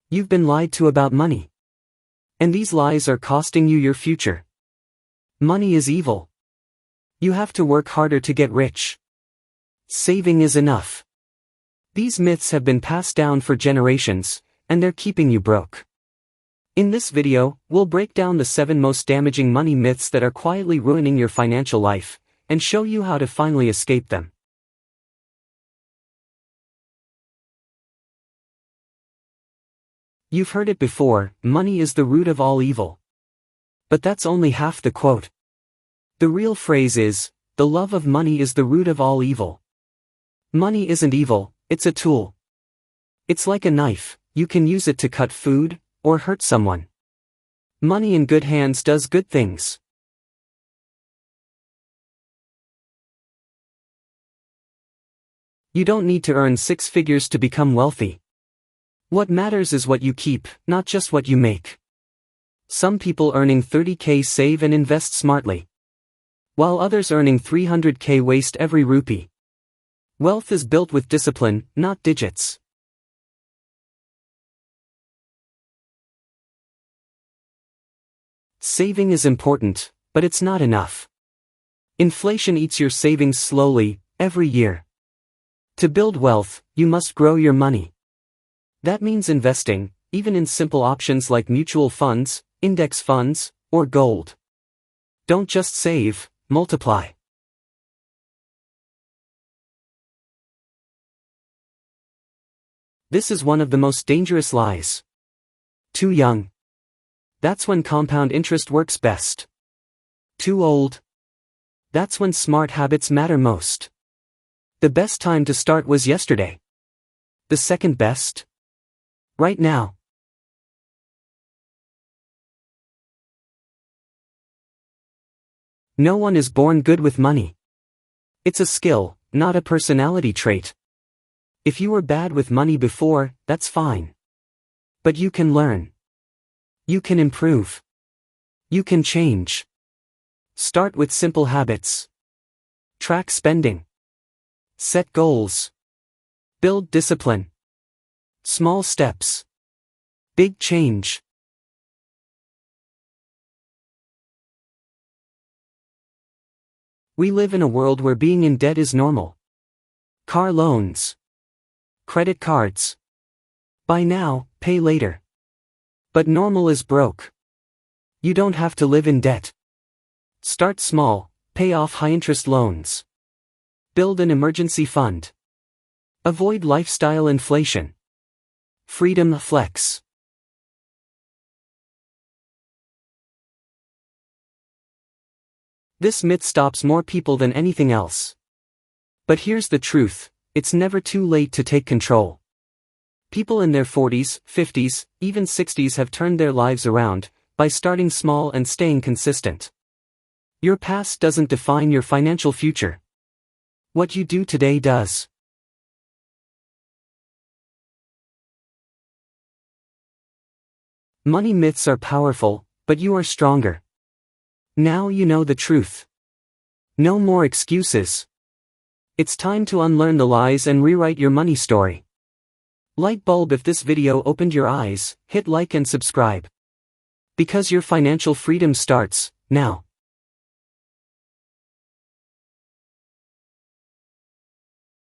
You've been lied to about money. And these lies are costing you your future. Money is evil. You have to work harder to get rich. Saving is enough. These myths have been passed down for generations, and they're keeping you broke. In this video, we'll break down the 7 most damaging money myths that are quietly ruining your financial life, and show you how to finally escape them. You've heard it before, money is the root of all evil. But that's only half the quote. The real phrase is, the love of money is the root of all evil. Money isn't evil, it's a tool. It's like a knife, you can use it to cut food, or hurt someone. Money in good hands does good things. You don't need to earn 6 figures to become wealthy. What matters is what you keep, not just what you make. Some people earning $30K save and invest smartly, while others earning $300K waste every rupee. Wealth is built with discipline, not digits. Saving is important, but it's not enough. Inflation eats your savings slowly, every year. To build wealth, you must grow your money. That means investing, even in simple options like mutual funds, index funds, or gold. Don't just save, multiply. This is one of the most dangerous lies. Too young. That's when compound interest works best. Too old. That's when smart habits matter most. The best time to start was yesterday. The second best? Right now. No one is born good with money. It's a skill, not a personality trait. If you were bad with money before, that's fine. But you can learn. You can improve. You can change. Start with simple habits. Track spending. Set goals. Build discipline. Small steps. Big change. We live in a world where being in debt is normal. Car loans. Credit cards. Buy now, pay later. But normal is broke. You don't have to live in debt. Start small, pay off high-interest loans. Build an emergency fund. Avoid lifestyle inflation. Freedom flex. This myth stops more people than anything else. But here's the truth, it's never too late to take control. People in their 40s, 50s, even 60s have turned their lives around, by starting small and staying consistent. Your past doesn't define your financial future. What you do today does. Money myths are powerful, but you are stronger. Now you know the truth. No more excuses. It's time to unlearn the lies and rewrite your money story. Light bulb if this video opened your eyes, hit like and subscribe. Because your financial freedom starts now.